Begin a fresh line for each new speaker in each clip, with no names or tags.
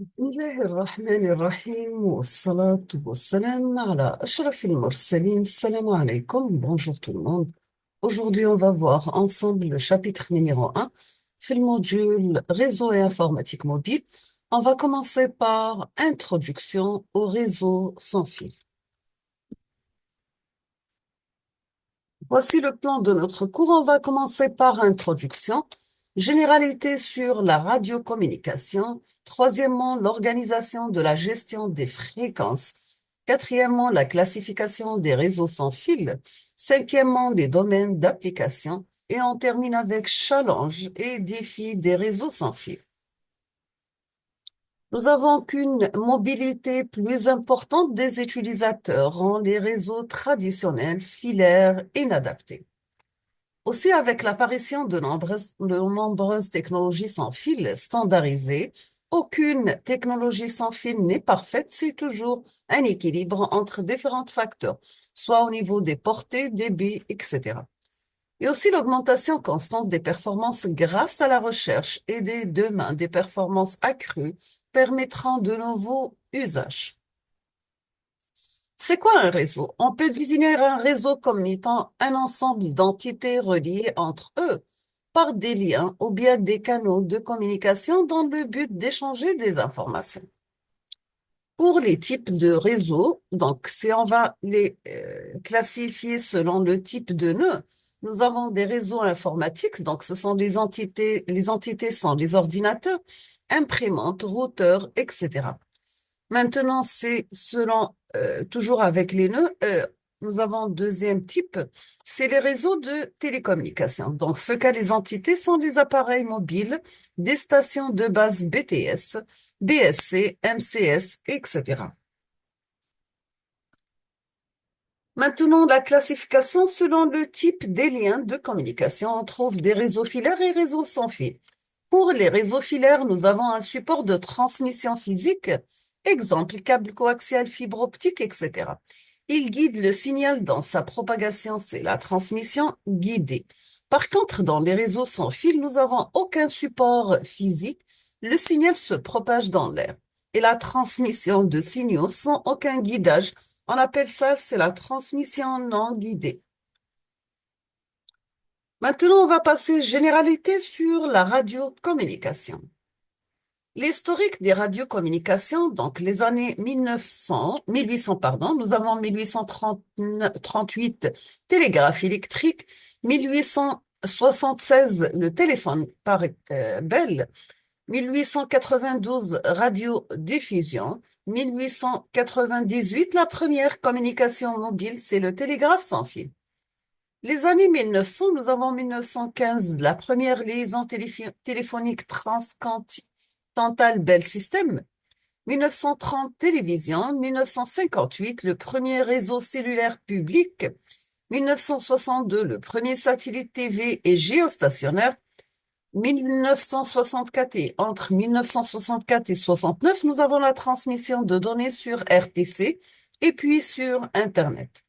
بسم الله الرحمن الرحيم والصلاة والسلام على أشرف المرسلين. Salam alaikum, bonjour tout le monde. Aujourd'hui, on va voir ensemble le chapitre numéro 1, في le module réseau et informatique mobile. On va commencer par introduction au réseau sans fil. Voici le plan de notre cours. On va commencer par introduction, généralité sur la radiocommunication. Troisièmement, l'organisation de la gestion des fréquences. Quatrièmement, la classification des réseaux sans fil. Cinquièmement, les domaines d'application. Et on termine avec challenge et défis des réseaux sans fil. Nous avons qu'une mobilité plus importante des utilisateurs rend les réseaux traditionnels, filaires, inadaptés. Aussi, avec l'apparition de nombreuses technologies sans fil standardisées, aucune technologie sans fil n'est parfaite, c'est toujours un équilibre entre différents facteurs, soit au niveau des portées, débit, etc. Et aussi l'augmentation constante des performances grâce à la recherche et demain des performances accrues permettront de nouveaux usages. C'est quoi un réseau? On peut définir un réseau comme étant un ensemble d'entités reliées entre eux par des liens ou bien des canaux de communication dans le but d'échanger des informations. Pour les types de réseaux, donc si on va les classifier selon le type de nœud, nous avons des réseaux informatiques, donc ce sont les entités sont les ordinateurs, imprimantes, routeurs, etc. Maintenant, c'est selon, toujours avec les nœuds, nous avons un deuxième type, c'est les réseaux de télécommunication. Donc, ce cas, les entités sont les appareils mobiles, des stations de base BTS, BSC, MCS, etc. Maintenant, la classification selon le type des liens de communication. On trouve des réseaux filaires et réseaux sans fil. Pour les réseaux filaires, nous avons un support de transmission physique, exemple câble coaxial, fibre optique, etc. Il guide le signal dans sa propagation, c'est la transmission guidée. Par contre, dans les réseaux sans fil, nous n'avons aucun support physique, le signal se propage dans l'air. Et la transmission de signaux sans aucun guidage, on appelle ça, c'est la transmission non guidée. Maintenant, on va passer généralité sur la radiocommunication. L'historique des radiocommunications, donc les années 1800, pardon, nous avons 1838 télégraphe électrique, 1876 le téléphone par Bell, 1892 radiodiffusion, 1898 la première communication mobile, c'est le télégraphe sans fil. Les années 1900, nous avons 1915 la première liaison téléphonique transcontinentale Bell System, 1930 télévision, 1958 le premier réseau cellulaire public, 1962 le premier satellite TV et géostationnaire, 1964 et entre 1964 et 69, nous avons la transmission de données sur RTC et puis sur Internet.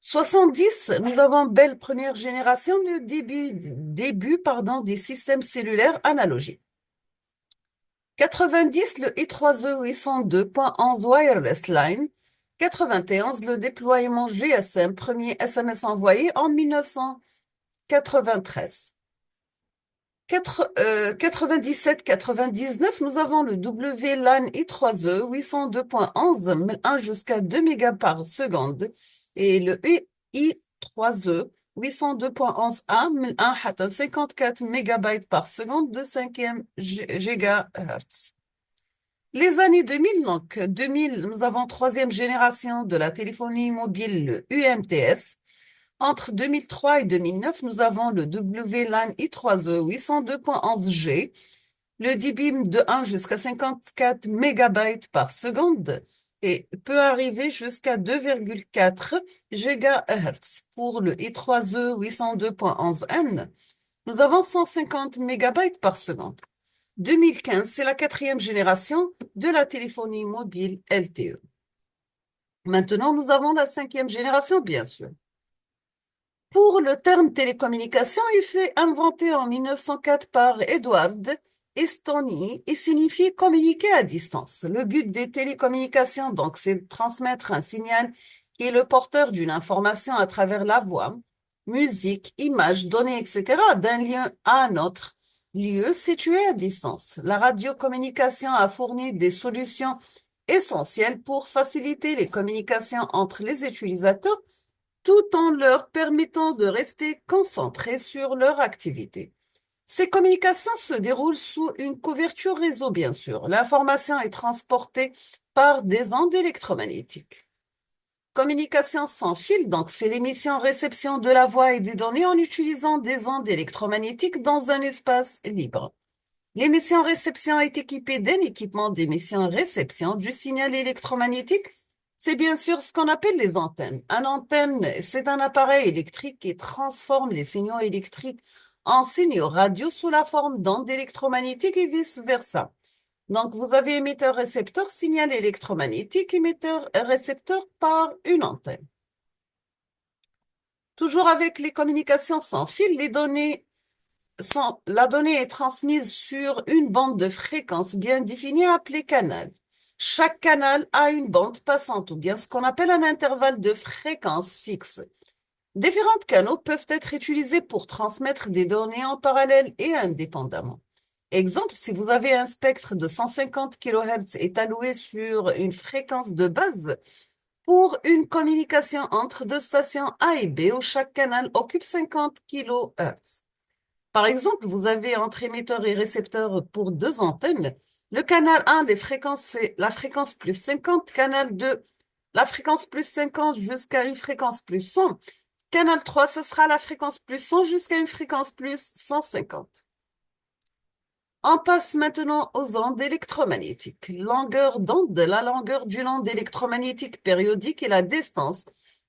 70, nous avons Bell première génération, le début des systèmes cellulaires analogiques. 90, le I3E 802.11 Wireless Line. 91, le déploiement GSM, premier SMS envoyé en 1993. 97-99, nous avons le WLAN I3E 802.11, 1 jusqu'à 2 mégas par seconde, et le I3E 802.11a, 1 حتى 54 mégabytes par seconde de 5e GHz. Les années 2000, donc 2000, nous avons troisième génération de la téléphonie mobile, le UMTS. Entre 2003 et 2009, nous avons le WLAN I3E 802.11g, le débit de 1 jusqu'à 54 mégabytes par seconde et peut arriver jusqu'à 2,4 GHz. Pour le I3E 802.11n, nous avons 150 mégabytes par seconde. 2015, c'est la quatrième génération de la téléphonie mobile LTE. Maintenant, nous avons la cinquième génération, bien sûr. Pour le terme télécommunication, il fut inventé en 1904 par Edward Estonie et signifie communiquer à distance. Le but des télécommunications, donc, c'est de transmettre un signal qui est le porteur d'une information à travers la voix, musique, images, données, etc., d'un lieu à un autre lieu situé à distance. La radiocommunication a fourni des solutions essentielles pour faciliter les communications entre les utilisateurs tout en leur permettant de rester concentrés sur leur activité. Ces communications se déroulent sous une couverture réseau, bien sûr. L'information est transportée par des ondes électromagnétiques. Communication sans fil, donc c'est l'émission-réception de la voix et des données en utilisant des ondes électromagnétiques dans un espace libre. L'émission-réception est équipée d'un équipement d'émission-réception du signal électromagnétique. C'est bien sûr ce qu'on appelle les antennes. Un antenne, c'est un appareil électrique qui transforme les signaux électriques en signaux radio sous la forme d'ondes électromagnétiques et vice-versa. Donc, vous avez émetteur-récepteur, signal électromagnétique, émetteur-récepteur par une antenne. Toujours avec les communications sans fil, la donnée est transmise sur une bande de fréquence bien définie appelée canal. Chaque canal a une bande passante ou bien ce qu'on appelle un intervalle de fréquence fixe. Différents canaux peuvent être utilisés pour transmettre des données en parallèle et indépendamment. Exemple, si vous avez un spectre de 150 kHz est alloué sur une fréquence de base pour une communication entre deux stations A et B où chaque canal occupe 50 kHz. Par exemple, vous avez entre émetteur et récepteur pour deux antennes. Le canal 1, c'est la fréquence plus 50, canal 2, la fréquence plus 50 jusqu'à une fréquence plus 100. Canal 3, ce sera la fréquence plus 100 jusqu'à une fréquence plus 150. On passe maintenant aux ondes électromagnétiques. Longueur d'onde, la longueur d'une onde électromagnétique périodique est la distance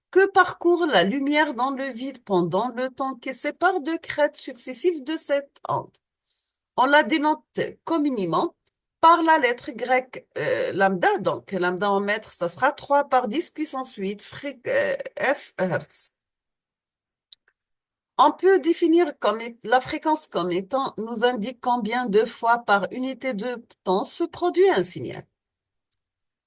que parcourt la lumière dans le vide pendant le temps qui sépare deux crêtes successives de cette onde. On la dénote communément par la lettre grecque lambda. Donc, lambda en mètres, ça sera 3 par 10 puissance 8 F Hertz. On peut définir la fréquence comme étant nous indique combien de fois par unité de temps se produit un signal.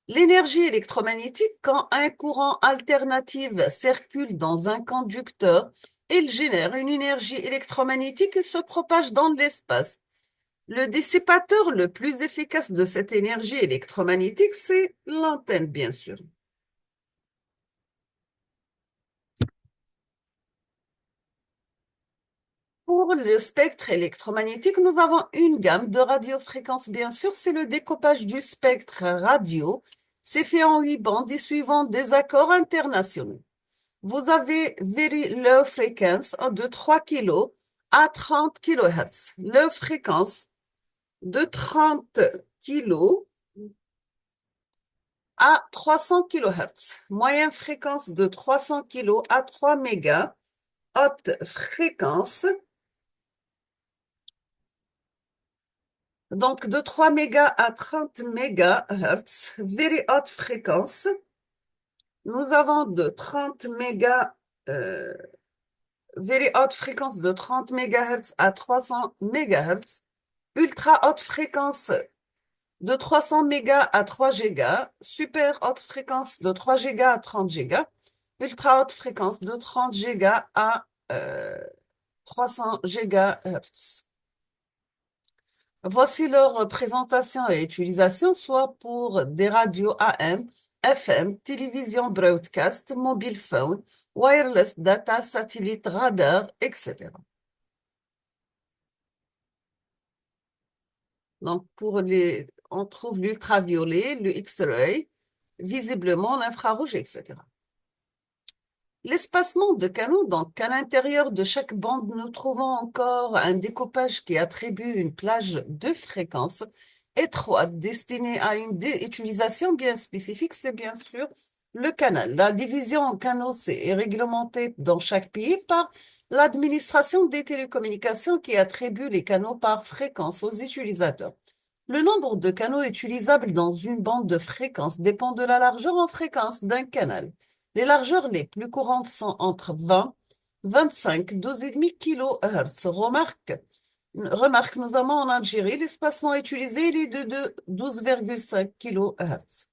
L'énergie électromagnétique, quand un courant alternatif circule dans un conducteur, il génère une énergie électromagnétique qui se propage dans l'espace. Le dissipateur le plus efficace de cette énergie électromagnétique, c'est l'antenne, bien sûr. Pour le spectre électromagnétique, nous avons une gamme de radiofréquences, bien sûr, c'est le découpage du spectre radio. C'est fait en 8 bandes et suivant des accords internationaux. Vous avez Very Low Frequency de 3 kg à 30 kHz. Low Frequency de 30 kg à 300 kHz. Moyenne fréquence de 300 kg à 3 mégas. Haute fréquence, donc de 3 mégas à 30 MHz. Very haute fréquence. Nous avons de 30 mégas, very haute fréquence de 30 MHz à 300 MHz. Ultra haute fréquence de 300 mégas à 3 gigas. Super haute fréquence de 3 gigas à 30 gigas. Ultra haute fréquence de 30 gigas à 300 GHz. Voici leur présentation et utilisation, soit pour des radios AM, FM, télévision broadcast, mobile phone, wireless data, satellite, radar, etc. Donc, on trouve l'ultraviolet, le X-ray, visiblement l'infrarouge, etc. L'espacement de canaux, donc à l'intérieur de chaque bande, nous trouvons encore un découpage qui attribue une plage de fréquence étroite destinée à une utilisation bien spécifique, c'est bien sûr le canal. La division en canaux est réglementée dans chaque pays par l'administration des télécommunications qui attribue les canaux par fréquence aux utilisateurs. Le nombre de canaux utilisables dans une bande de fréquence dépend de la largeur en fréquence d'un canal. Les largeurs les plus courantes sont entre 20, 25, 12,5 kHz. Remarque, Remarque, nous avons en Algérie, l'espacement utilisé, il est de 12,5 kHz.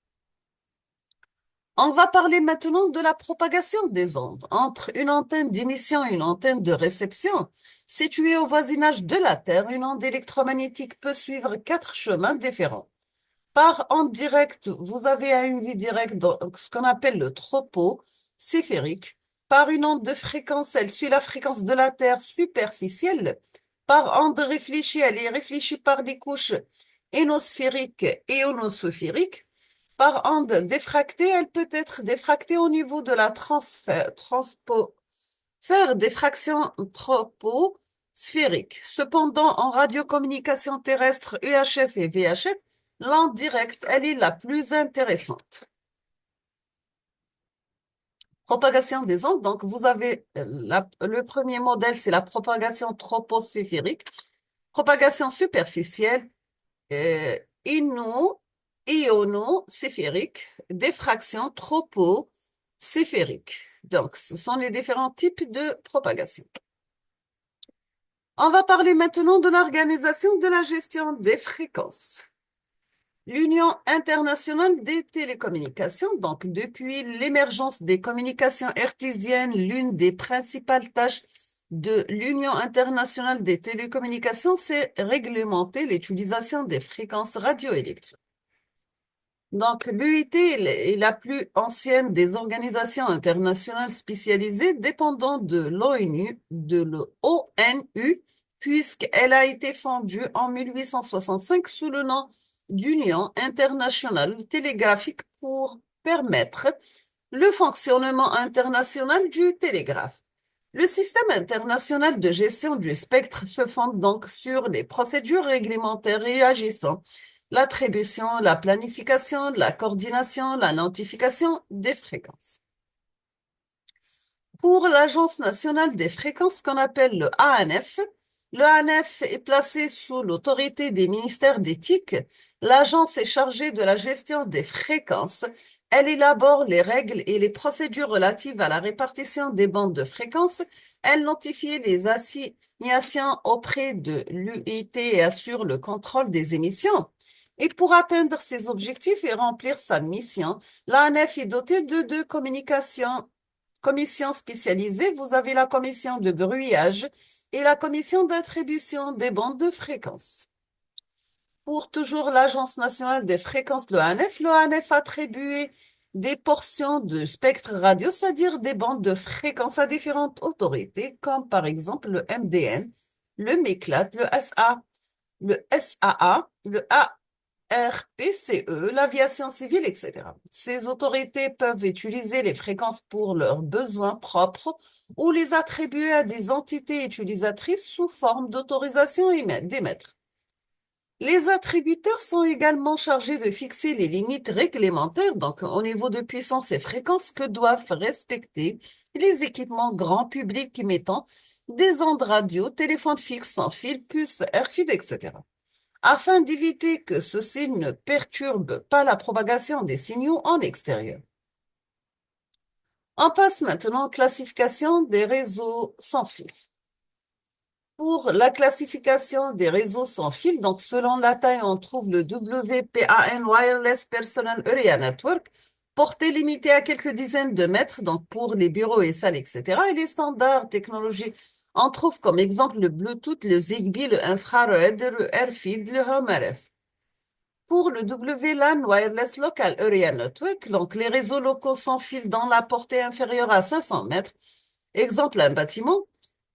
On va parler maintenant de la propagation des ondes. Entre une antenne d'émission et une antenne de réception, située au voisinage de la Terre, une onde électromagnétique peut suivre quatre chemins différents. Par onde directe, vous avez une vie directe, donc ce qu'on appelle le troposphérique. Par une onde de fréquence, elle suit la fréquence de la Terre superficielle. Par onde réfléchie, elle est réfléchie par les couches ionosphériques et ionosphériques. Par onde diffractée, elle peut être diffractée au niveau de la faire diffraction troposphérique. Cependant, en radiocommunication terrestre UHF et VHF, l'onde directe, elle est la plus intéressante. Propagation des ondes, donc vous avez le premier modèle, c'est la propagation troposphérique. Propagation superficielle, ionosphérique, diffraction troposphérique. Donc, ce sont les différents types de propagation. On va parler maintenant de l'organisation de la gestion des fréquences. L'Union internationale des télécommunications, donc depuis l'émergence des communications hertziennes, l'une des principales tâches de l'Union internationale des télécommunications, c'est réglementer l'utilisation des fréquences radioélectriques. Donc, l'UIT est la plus ancienne des organisations internationales spécialisées dépendant de l'ONU, puisqu'elle a été fondue en 1865 sous le nom d'Union internationale télégraphique pour permettre le fonctionnement international du télégraphe. Le système international de gestion du spectre se fonde donc sur les procédures réglementaires réagissant l'attribution, la planification, la coordination, la notification des fréquences. Pour l'Agence nationale des fréquences qu'on appelle le ANF est placé sous l'autorité des ministères d'éthique. L'agence est chargée de la gestion des fréquences. Elle élabore les règles et les procédures relatives à la répartition des bandes de fréquences. Elle notifie les assignations auprès de l'UIT et assure le contrôle des émissions. Et pour atteindre ses objectifs et remplir sa mission, l'ANF est dotée de deux communications commission spécialisée, vous avez la commission de brouillage et la commission d'attribution des bandes de fréquences. Pour toujours l'Agence nationale des fréquences, le ANF attribué des portions de spectre radio, c'est-à-dire des bandes de fréquences à différentes autorités, comme par exemple le MDN, le MECLAT, le SAA, le RPCE, l'aviation civile, etc. Ces autorités peuvent utiliser les fréquences pour leurs besoins propres ou les attribuer à des entités utilisatrices sous forme d'autorisation d'émettre. Les attributeurs sont également chargés de fixer les limites réglementaires, donc au niveau de puissance et fréquence, que doivent respecter les équipements grand public émettant des ondes radio, téléphones fixes sans fil, puces, RFID, etc. Afin d'éviter que ceci ne perturbe pas la propagation des signaux en extérieur. On passe maintenant aux classifications des réseaux sans fil. Pour la classification des réseaux sans fil, donc selon la taille, on trouve le WPAN Wireless Personal Area Network, portée limitée à quelques dizaines de mètres, donc pour les bureaux et salles, etc. Et les standards technologiques, on trouve comme exemple le Bluetooth, le Zigbee, le infrared, le RFID, le Home RF. Pour le WLAN Wireless Local Area Network, donc les réseaux locaux sans fil dans la portée inférieure à 500 mètres, exemple un bâtiment,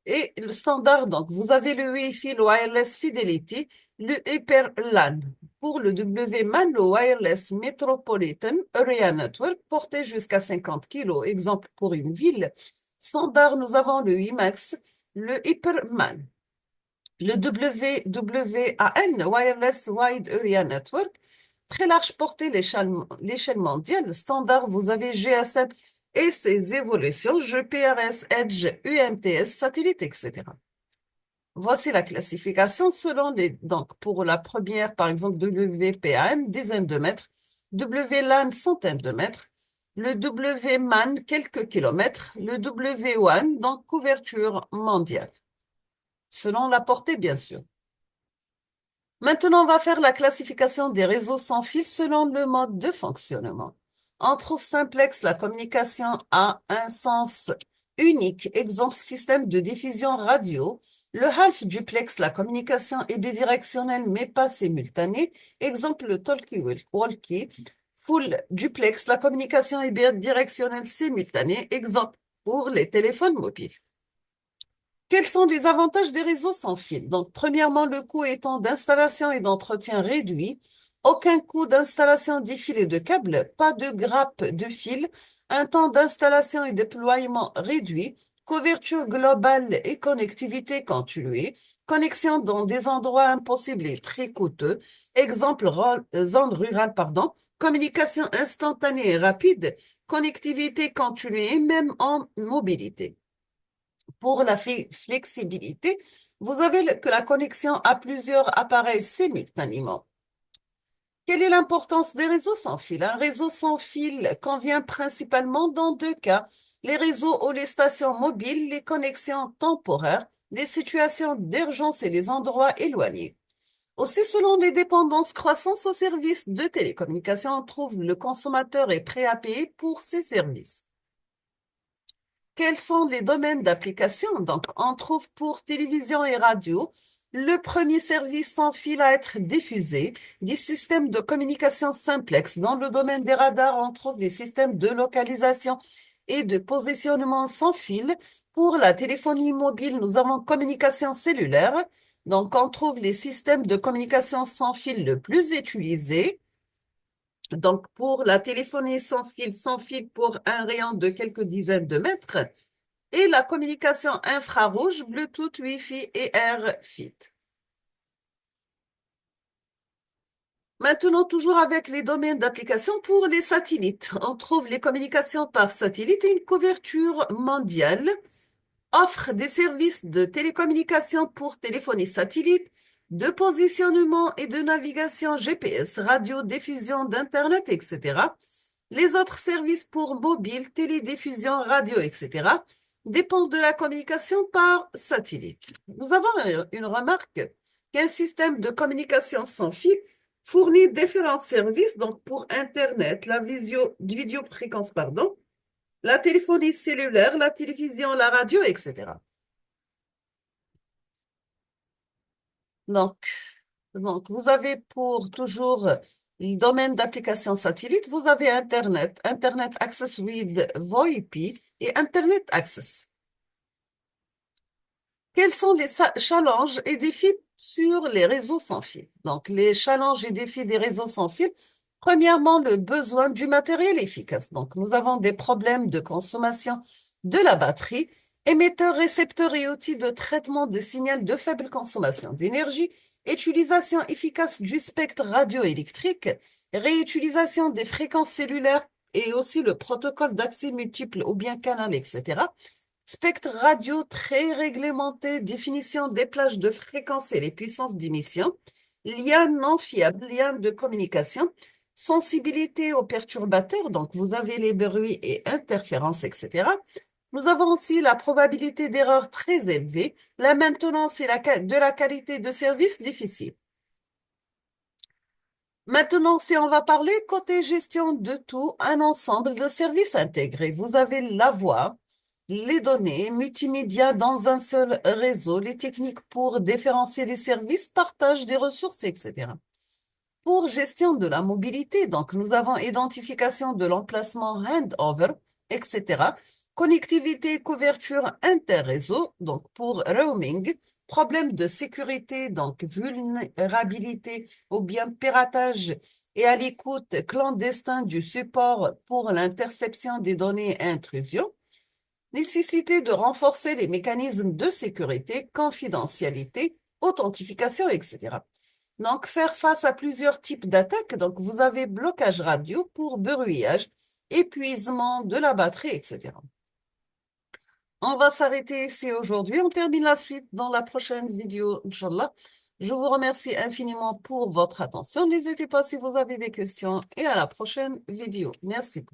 et le standard, donc vous avez le Wi-Fi, le Wireless Fidelity, le Hyper-LAN. Pour le WMAN, le Wireless Metropolitan Area Network, porté jusqu'à 50 kg, exemple pour une ville. Standard, nous avons le WiMAX, le Hyper-MAN. Le WWAN, Wireless Wide Area Network, très large portée l'échelle mondiale. Standard, vous avez GSM et ses évolutions, GPRS, Edge, UMTS, satellite, etc. Voici la classification selon donc pour la première, par exemple, WPAN, dizaines de mètres, WLAN, centaines de mètres, le WMAN, quelques kilomètres, le WWAN, donc couverture mondiale selon la portée, bien sûr. Maintenant, on va faire la classification des réseaux sans fil selon le mode de fonctionnement. On trouve simplex, la communication a un sens unique. Exemple, système de diffusion radio. Le half duplex, la communication est bidirectionnelle mais pas simultanée. Exemple, le talkie-walkie. Full duplex, la communication est bidirectionnelle simultanée. Exemple, pour les téléphones mobiles. Quels sont les avantages des réseaux sans fil? Donc, premièrement, le coût étant d'installation et d'entretien réduit. Aucun coût d'installation des fils et de câbles, pas de grappe de fil, un temps d'installation et déploiement réduit, couverture globale et connectivité continuée, connexion dans des endroits impossibles et très coûteux, exemple zone rurale, pardon, communication instantanée et rapide, connectivité continuée, même en mobilité. Pour la flexibilité, vous avez que la connexion à plusieurs appareils simultanément. Quelle est l'importance des réseaux sans fil? Un réseau sans fil convient principalement dans deux cas, les réseaux ou les stations mobiles, les connexions temporaires, les situations d'urgence et les endroits éloignés. Aussi, selon les dépendances croissantes aux services de télécommunication, on trouve le consommateur est prêt à payer pour ces services. Quels sont les domaines d'application? Donc, on trouve pour télévision et radio le premier service sans fil à être diffusé, des systèmes de communication simplex. Dans le domaine des radars, on trouve les systèmes de localisation et de positionnement sans fil. Pour la téléphonie mobile, nous avons communication cellulaire. Donc, on trouve les systèmes de communication sans fil le plus utilisés. Donc, pour la téléphonie sans fil pour un rayon de quelques dizaines de mètres, et la communication infrarouge, Bluetooth, Wi-Fi et AirFit. Maintenant, toujours avec les domaines d'application pour les satellites. On trouve les communications par satellite et une couverture mondiale offre des services de télécommunication pour téléphonie satellite, de positionnement et de navigation GPS, radio, diffusion d'Internet, etc. Les autres services pour mobile, télédiffusion, radio, etc. dépendent de la communication par satellite. Nous avons une remarque qu'un système de communication sans fil fournit différents services, donc pour Internet, la vidéofréquence, pardon, la téléphonie cellulaire, la télévision, la radio, etc. Donc, vous avez pour toujours le domaine d'application satellite, vous avez Internet, Internet Access with VoIP et Internet Access. Quels sont les challenges et défis sur les réseaux sans fil? Donc, les challenges et défis des réseaux sans fil, premièrement, le besoin du matériel efficace. Donc, nous avons des problèmes de consommation de la batterie, émetteurs, récepteurs et outils de traitement de signal de faible consommation d'énergie, utilisation efficace du spectre radioélectrique, réutilisation des fréquences cellulaires et aussi le protocole d'accès multiple ou bien canal, etc. Spectre radio très réglementé, définition des plages de fréquence et les puissances d'émission, lien non fiable, lien de communication, sensibilité aux perturbateurs, donc vous avez les bruits et interférences, etc. Nous avons aussi la probabilité d'erreur très élevée, la maintenance et de la qualité de service difficile. Maintenant, si on va parler côté gestion de tout, un ensemble de services intégrés. Vous avez la voix, les données, multimédia dans un seul réseau, les techniques pour différencier les services, partage des ressources, etc. Pour gestion de la mobilité, donc nous avons identification de l'emplacement handover, etc. Connectivité, couverture interréseau, donc pour roaming, problème de sécurité, donc vulnérabilité ou bien piratage et à l'écoute clandestin du support pour l'interception des données et intrusion. Nécessité de renforcer les mécanismes de sécurité, confidentialité, authentification, etc. Donc, faire face à plusieurs types d'attaques. Donc, vous avez blocage radio pour brouillage, épuisement de la batterie, etc. On va s'arrêter ici aujourd'hui. On termine la suite dans la prochaine vidéo, Inch'Allah. Je vous remercie infiniment pour votre attention. N'hésitez pas si vous avez des questions et à la prochaine vidéo. Merci.